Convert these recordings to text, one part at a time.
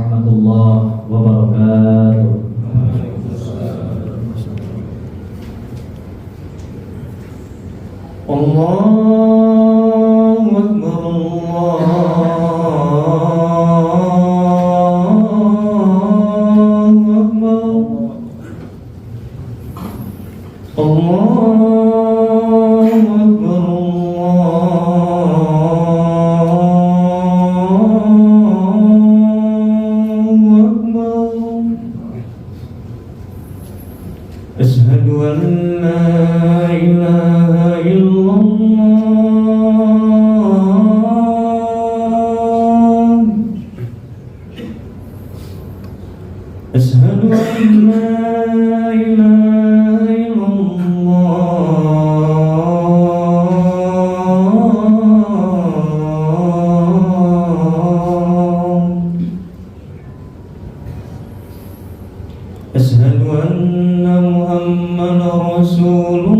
warahmatullahi wabarakatuh. Allahu Akbar, Allahu Akbar, Allahu Akbar, Asyhadu an la ilaha illallah, Asyhadu an la ilaha illallah, Asyhadu anna Muhammadar Rasulullah,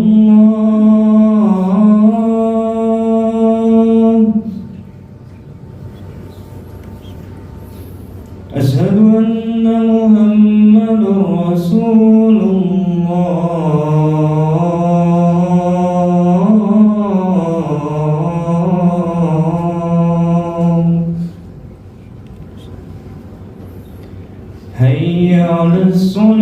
Asyhadu anna Muhammadar Rasulullah. Hayya 'alas salat,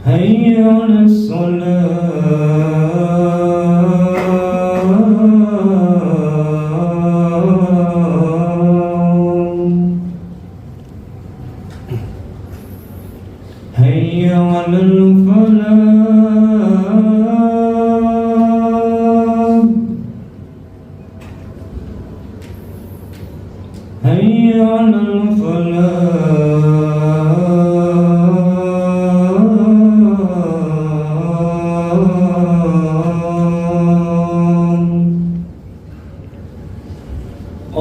hayya 'alas salat, hayya 'alal falah, hayya 'alal falah.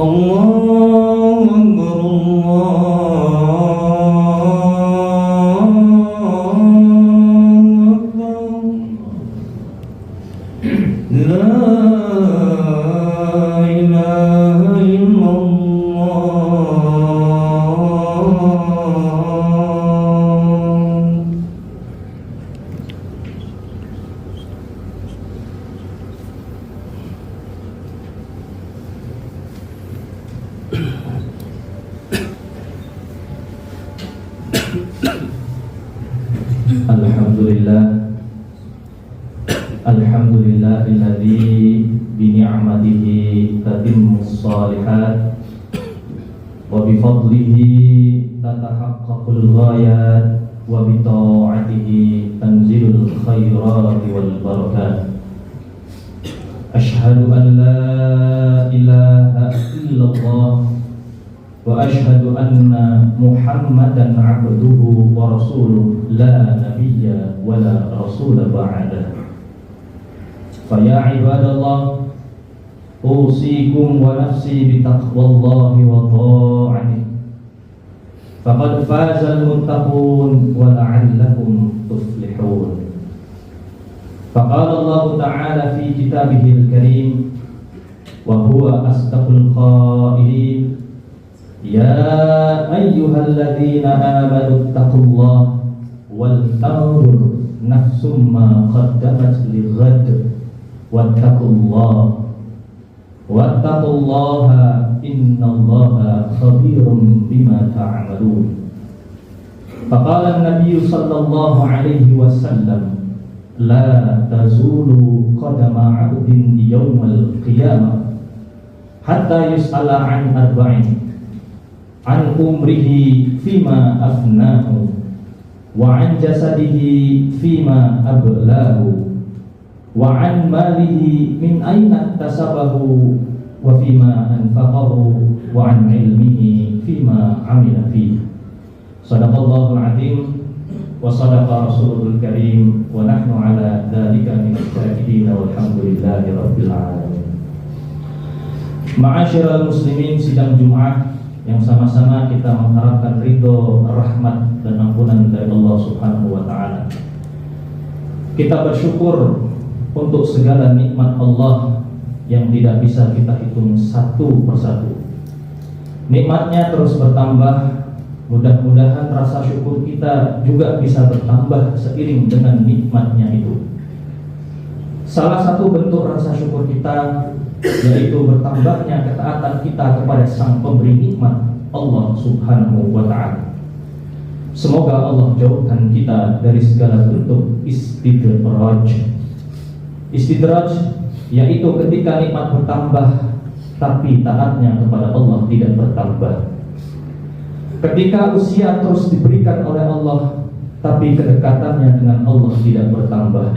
Allahu Akbar, Allahu Akbar, La ilaha illallah. Alhamdulillah, alhamdulillahilladzi bi ni'matihi tatimmus shalihat wa bi fadlihi tatahaqqaqul ghayat wa bi ta'atihi tanzilul khairati wal barakat. Asyhadu an la ilaha illallah wa asyhadu anna Muhammadan abduhu wa rasuluh la nabiyya wa la rasula ba'dah. Fa ya ibadallah, usikum wa nafsi bi taqwallahi wa ta'atihi, faqad fazal muttaqun wa la'allakum tuflihun. Faqala Allah ta'ala fi kitabihil karim wa huwa asdaqul qailin, Ya ayyuhalladzina amanu taqullaha wal tanzur nafsum ma qaddamat lighad wattaqullaha innallaha khabirum bima ta'malun. Faqala an-nabiy sallallahu alaihi wasallam, la tazulu qadama 'abdin yawmal qiyamah hatta yus'ala 'an arba'in, an umrihi fima afnahu wa an jasadihi fima ablahu wa an malihi min aina tasabahu wa fima anfaqahu wa an ilmihi fima amila fihi. Sadaqallahul azim wa sadaqa rasulul karim wa nahnu ala dzalika minasy syahidin walhamdulillahi rabbil alamin. Ma'asyiral muslimin, sidang Jumat yang sama-sama kita mengharapkan ridho, rahmat dan ampunan dari Allah Subhanahu wa taala. Kita bersyukur untuk segala nikmat Allah yang tidak bisa kita hitung satu persatu. Nikmatnya terus bertambah. Mudah-mudahan rasa syukur kita juga bisa bertambah seiring dengan nikmatnya itu. Salah satu bentuk rasa syukur kita yaitu bertambahnya ketaatan kita kepada Sang Pemberi nikmat, Allah Subhanahu wa Ta'ala. Semoga Allah jauhkan kita dari segala bentuk istidraj. Istidraj yaitu ketika nikmat bertambah tapi taatnya kepada Allah tidak bertambah. Ketika usia terus diberikan oleh Allah tapi kedekatannya dengan Allah tidak bertambah.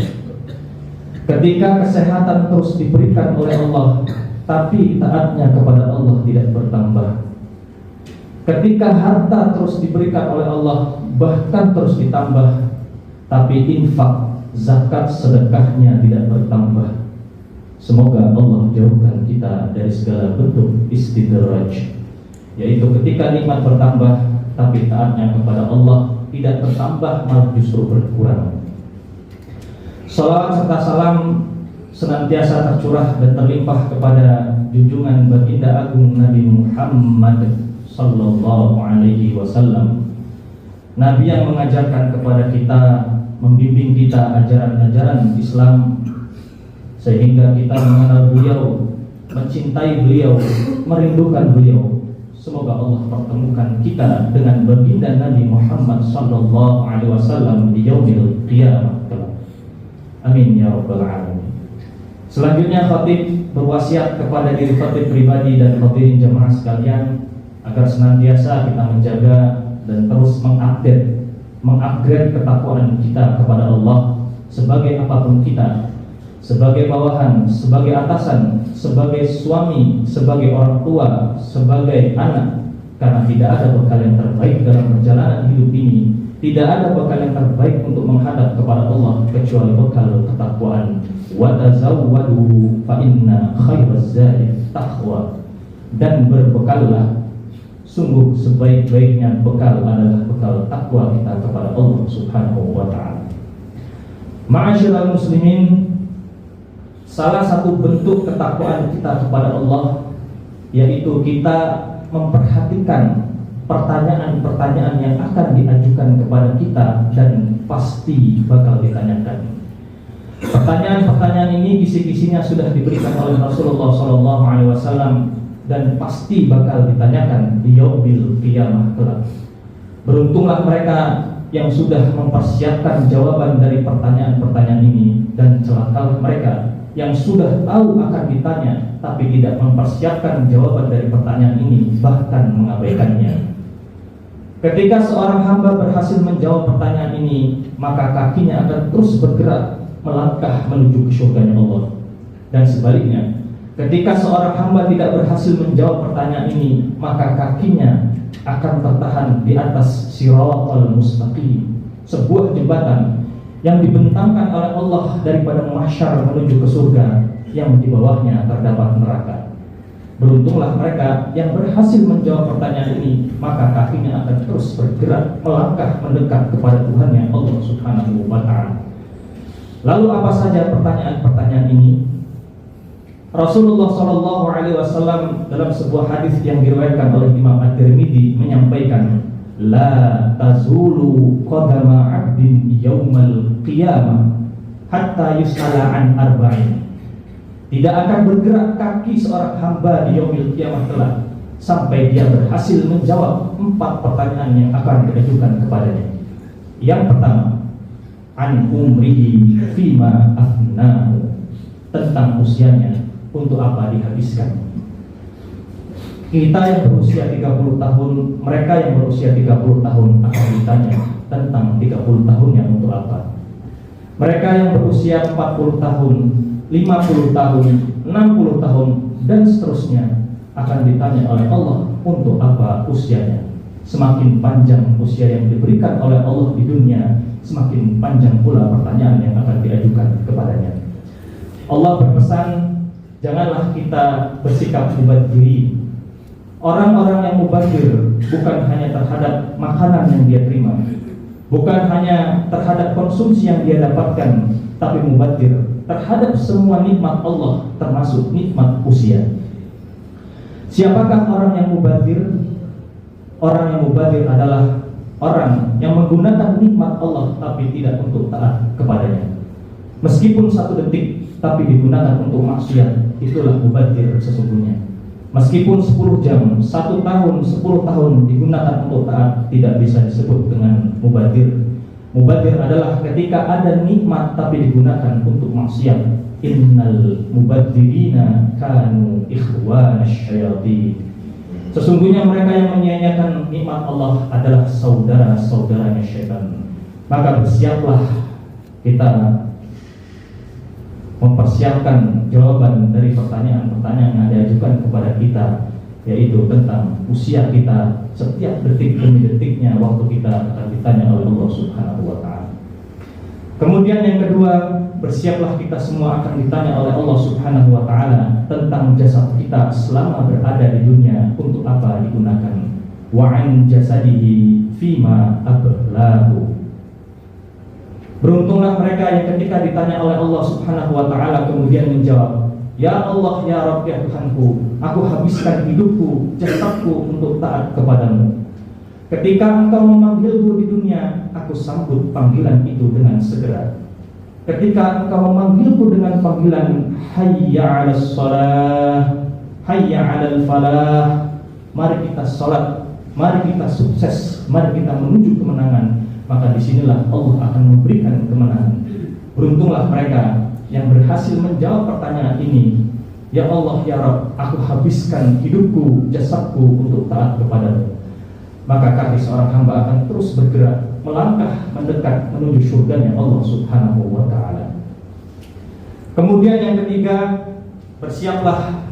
Ketika kesehatan terus diberikan oleh Allah tapi taatnya kepada Allah tidak bertambah. Ketika harta terus diberikan oleh Allah bahkan terus ditambah tapi infak, zakat, sedekahnya tidak bertambah. Semoga Allah jauhkan kita dari segala bentuk istidraj, yaitu ketika nikmat bertambah tapi taatnya kepada Allah tidak bertambah, malah justru berkurang. Salawat serta salam senantiasa tercurah dan terlimpah kepada junjungan baginda agung Nabi Muhammad sallallahu alaihi wasallam, Nabi yang mengajarkan kepada kita, membimbing kita ajaran-ajaran Islam, sehingga kita mengenal beliau, mencintai beliau, merindukan beliau. Semoga Allah pertemukan kita dengan baginda Nabi Muhammad sallallahu alaihi wasallam di yaumil qiyamah. Amin ya rabbal alamin. Selanjutnya khatib berwasiat kepada diri khatib pribadi dan hadirin jemaah sekalian agar senantiasa kita menjaga dan terus mengupgrade ketakwaan kita kepada Allah sebagai apapun kita, sebagai bawahan, sebagai atasan, sebagai suami, sebagai orang tua, sebagai anak. Karena tidak ada bekal yang terbaik dalam perjalanan hidup ini, tidak ada bekal yang terbaik untuk menghadap kepada Allah kecuali bekal ketakwaan. Wa tazawwadu fa inna khairaz zadi taqwa. Dan berbekallah, sungguh sebaik-baiknya bekal adalah bekal takwa kita kepada Allah Subhanahu wa Ta'ala. Ma'asyiral muslimin, salah satu bentuk ketakwaan kita kepada Allah yaitu kita memperhatikan pertanyaan-pertanyaan yang akan diajukan kepada kita dan pasti bakal ditanyakan. Pertanyaan-pertanyaan ini kisi-kisinya sudah diberikan oleh Rasulullah SAW dan pasti bakal ditanyakan di yaumil qiyamah kelak. Beruntunglah mereka yang sudah mempersiapkan jawaban dari pertanyaan-pertanyaan ini, dan celakalah mereka yang sudah tahu akan ditanya tapi tidak mempersiapkan jawaban dari pertanyaan ini, bahkan mengabaikannya. Ketika seorang hamba berhasil menjawab pertanyaan ini, maka kakinya akan terus bergerak melangkah menuju ke surganya Allah. Dan sebaliknya, ketika seorang hamba tidak berhasil menjawab pertanyaan ini, maka kakinya akan tertahan di atas siratal mustaqim, sebuah jembatan yang dibentangkan oleh Allah daripada mahsyar menuju ke surga, yang di bawahnya terdapat neraka. Beruntunglah mereka yang berhasil menjawab pertanyaan ini, maka kakinya akan terus bergerak melangkah mendekat kepada Tuhannya Allah Subhanahu wa Ta'ala. Lalu apa saja pertanyaan-pertanyaan ini? Rasulullah SAW dalam sebuah hadis yang diriwayatkan oleh Imam At-Tirmidzi menyampaikan, la tazulu qadama 'abdin yaumal qiyamah hatta yus'ala an arba'in. Tidak akan bergerak kaki seorang hamba di yaumil qiyamah kelak sampai dia berhasil menjawab 4 pertanyaan yang akan diajukan kepadanya. Yang pertama, an umrihi fima afnahu, tentang usianya, untuk apa dihabiskan. Kita yang berusia 30 tahun, mereka yang berusia 30 tahun akan ditanya tentang 30 tahunnya untuk apa. Mereka yang berusia 40 tahun, 50 tahun, 60 tahun, dan seterusnya akan ditanya oleh Allah untuk apa usianya. Semakin panjang usia yang diberikan oleh Allah di dunia, semakin panjang pula pertanyaan yang akan diajukan kepadanya. Allah berpesan, janganlah kita bersikap mubadzir. Orang-orang yang mubadzir bukan hanya terhadap makanan yang dia terima, bukan hanya terhadap konsumsi yang dia dapatkan, tapi mubadzir terhadap semua nikmat Allah, termasuk nikmat usia. Siapakah orang yang mubadzir? Orang yang mubadzir adalah orang yang menggunakan nikmat Allah tapi tidak untuk taat kepadanya. Meskipun 1 detik tapi digunakan untuk maksiat, itulah mubadzir sesungguhnya. Meskipun 10 jam, 1 tahun, 10 tahun digunakan untuk taat, tidak bisa disebut dengan mubadzir. Mubadzir adalah ketika ada nikmat tapi digunakan untuk maksiat. Innal mubadzirina kanu ikhwanasy syayatin. Sesungguhnya mereka yang menyia-nyiakan nikmat Allah adalah saudara-saudaranya syaitan. Maka bersiaplah kita mempersiapkan jawaban dari pertanyaan-pertanyaan yang diajukan kepada kita, yaitu tentang usia kita. Setiap detik demi detiknya waktu kita akan ditanya oleh Allah Subhanahu wa ta'ala. Kemudian yang kedua, bersiaplah kita semua akan ditanya oleh Allah Subhanahu wa ta'ala tentang jasad kita selama berada di dunia, untuk apa digunakan. Wa an jasadihi fima ablahu. Beruntunglah mereka yang ketika ditanya oleh Allah Subhanahu wa ta'ala kemudian menjawab, Ya Allah, Ya Rabb, ya Tuhanku, aku habiskan hidupku, jasadku untuk taat kepadamu. Ketika engkau memanggilku di dunia, aku sambut panggilan itu dengan segera. Ketika engkau memanggilku dengan panggilan hayya 'alas shalah, hayya 'alal falah, mari kita salat, mari kita sukses, mari kita menuju kemenangan, maka disinilah Allah akan memberikan kemenangan. Beruntunglah mereka yang berhasil menjawab pertanyaan ini. Ya Allah, Ya Rabb, aku habiskan hidupku, jasadku untuk taat kepadamu. Maka kaki seorang hamba akan terus bergerak, melangkah mendekat menuju surganya Allah Subhanahu wa ta'ala. Kemudian yang ketiga, bersiaplah,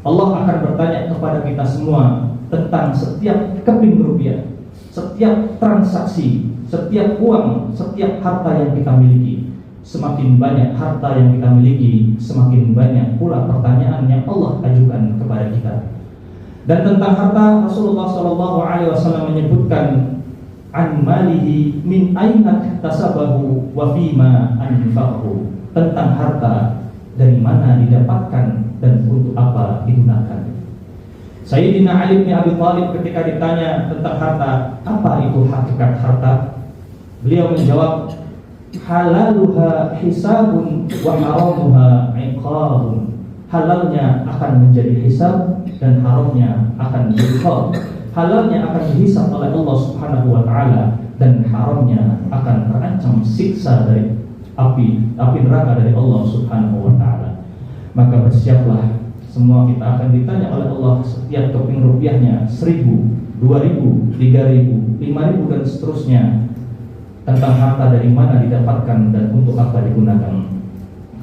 Allah akan bertanya kepada kita semua tentang setiap keping rupiah, setiap transaksi, setiap uang, setiap harta yang kita miliki. Semakin banyak harta yang kita miliki, semakin banyak pula pertanyaan yang Allah ajukan kepada kita. Dan tentang harta, Rasulullah SAW menyebutkan an malihi min aina tasabahu wa fima anfaqahu. Tentang harta, dari mana didapatkan dan untuk apa digunakan. Sayyidina Ali bin Abi Thalib ketika ditanya tentang harta, apa itu hakikat harta? Beliau menjawab, halaluha hisabun wa haramuha iqabun. Halalnya akan menjadi hisab dan haramnya akan diiqab. Halalnya akan dihisab oleh Allah Subhanahu wa ta'ala dan haramnya akan terancam siksa dari api neraka dari Allah Subhanahu wa ta'ala. Maka bersiaplah, semua kita akan ditanya oleh Allah setiap keping rupiahnya, 1.000, 2.000, 3.000, 5.000 dan seterusnya, tentang harta dari mana didapatkan dan untuk apa digunakan.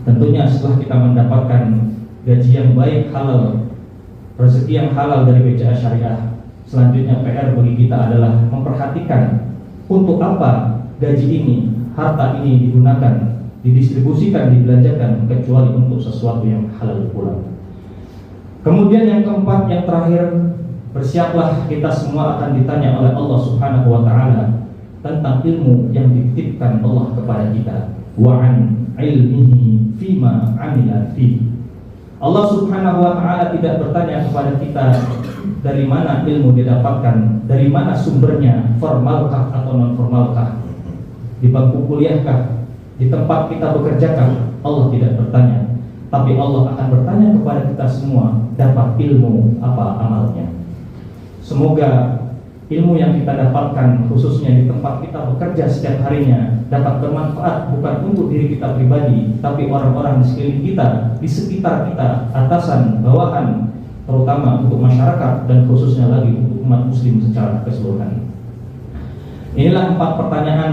Tentunya setelah kita mendapatkan gaji yang baik, halal, rezeki yang halal dari BCA Syariah, selanjutnya PR bagi kita adalah memperhatikan untuk apa gaji ini, harta ini digunakan, didistribusikan, dibelanjakan, kecuali untuk sesuatu yang halal pula. Kemudian yang keempat, yang terakhir, bersiaplah, kita semua akan ditanya oleh Allah Subhanahu wa ta'ala tentang ilmu yang dititipkan Allah kepada kita. Wa an ilmihi fima amila fi. Allah Subhanahu wa ta'ala tidak bertanya kepada kita dari mana ilmu didapatkan, dari mana sumbernya, formalkah atau non formalkah, di bangku kuliahkah, di tempat kita bekerjakah. Allah tidak bertanya, tapi Allah akan bertanya kepada kita semua, dapat ilmu apa amalnya. Semoga ilmu yang kita dapatkan khususnya di tempat kita bekerja setiap harinya dapat bermanfaat bukan untuk diri kita pribadi, tapi orang-orang di sekeliling kita, di sekitar kita, atasan, bawahan, terutama untuk masyarakat dan khususnya lagi untuk umat muslim secara keseluruhan. Inilah 4 pertanyaan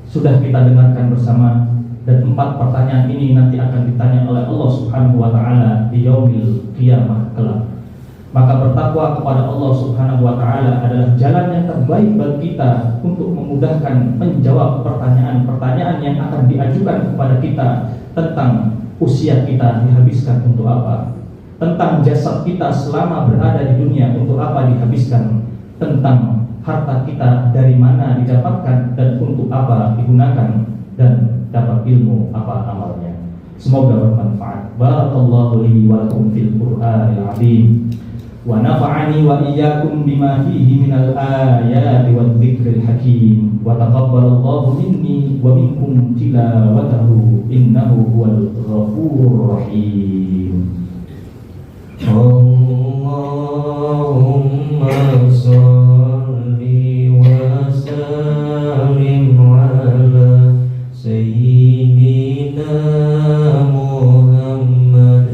sudah kita dengarkan bersama, dan 4 pertanyaan ini nanti akan ditanya oleh Allah Subhanahu wa ta'ala di yaumil qiyamah kelak. Maka bertakwa kepada Allah Subhanahu wa ta'ala adalah jalan yang terbaik bagi kita untuk memudahkan menjawab pertanyaan-pertanyaan yang akan diajukan kepada kita tentang usia kita dihabiskan untuk apa, tentang jasad kita selama berada di dunia untuk apa dihabiskan, tentang harta kita dari mana didapatkan dan untuk apa digunakan, dan dapat ilmu apa amalnya. Semoga bermanfaat. Barakallahu li wa lakum fil Qur'anil azim. Wa nafa'ani wa iyyakum bima fihi minal ayati wadh dzikril hakim. Wa taqabbalallahu minni wa minkum tilawatahu innahu huwal ghafurur rahim. Allahumma shalli wa sallim ala sayyidina Muhammad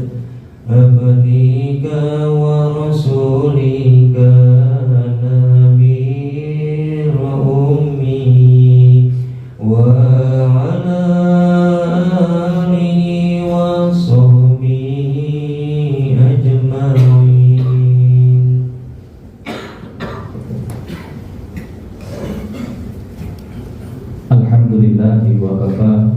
abdika wa rasulika nabiyil ummi wa ala alihi wa sahbihi ajma'in. Alhamdulillahi wa kafa.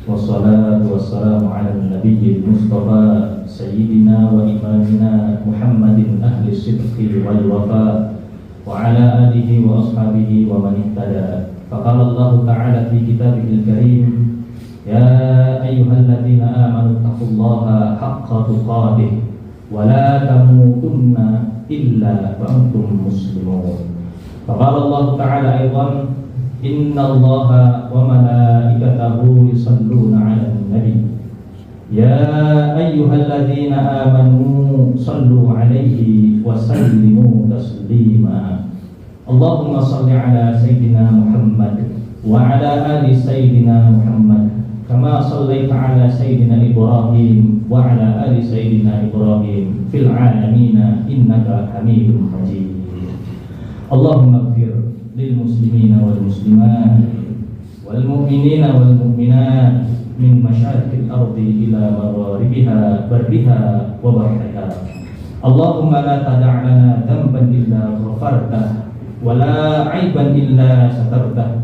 Wassalatu wassalamu ala nabiyil mustafa sayyidina wa imamina Muhammadin ahli sidqi wal wafa wa ala alihi wa ashabihi wa man ihtada. Faqala Allah ta'ala fi kitabihil karim, ya ayyuhalladzina amanu taqullaha haqqa tuqatih wa la tamutunna illa wa antum muslimun. Faqala Allah ta'ala aidan, inna Allaha wa malaikatahu yusalluna 'alan nabi ya ayyuhalladzina amanu sallu 'alaihi wa sallimu taslima. Allahumma salli 'ala sayyidina Muhammad wa 'ala ali sayyidina Muhammad kama sallaita 'ala sayyidina Ibrahim wa 'ala ali sayyidina Ibrahim fil 'alamin innaka Hamidum Majid. Allahumma ighfir lil muslimina wal muslimat wal mu'minina wal mu'minat min masyariqil ardi ila magharibiha barriha wa bahriha. Allahumma la tada' lana dhanban illa ghafartah wa la 'aiban illa satartah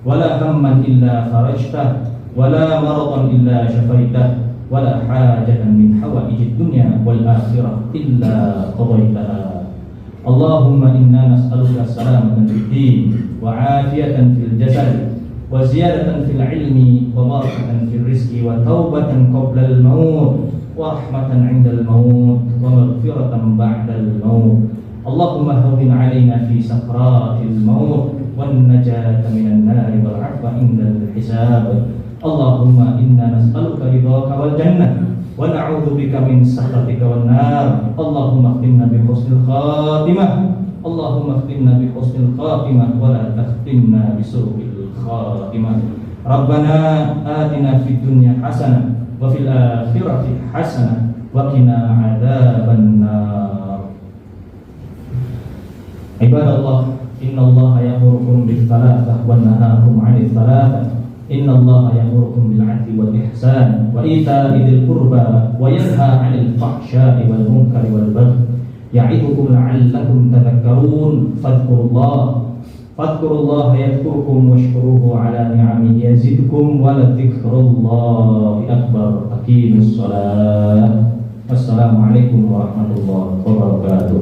wa la hamman illa farajtah wa la maradan illa syafaitah wa la hajatan min hawaijid dunya wal akhirah illa qadaitaha. Allahumma inna nas'aluka salamatan fid din wa 'afiyatan fil jasad wa ziyadatan fil ilmi wa barakatan fil rizqi wa taubatan qabla al maut wa rahmatan 'inda al maut wa maghfiratan ba'da al maut. Allahumma hawwin 'alaina fi sakratil maut wan najata minan nar wal 'afwa 'inda al hisab. Allahumma inna nas'aluka ridhaka wal jannah wa na'udzu bika min sakhatika wan nar. Allahumma khtimna bi husnil khatimah. Allahumma khtimna bi husnil khatimah wa la takhtimna bi su'il khatimah. Rabbana atina fid dunya hasanah wa fil akhirati hasanah wa qina adzaban nar. Ibadallah, innallaha ya'murukum bis salati wa yanhaakum 'anil salati. Innallaha ya'murukum bil 'adli wal ihsan wa ita'i dzil qurba wa yanha 'anil fahsya'i wal munkari wal baghi ya'idukum la'allakum tadhakkarun. Fadhkurullaha yadhkurkum washkuruhu 'ala ni'amihi yazidkum wa ladhikrullahi akbar. Aqimus shalah. Assalamualaikum warahmatullahi wabarakatuh.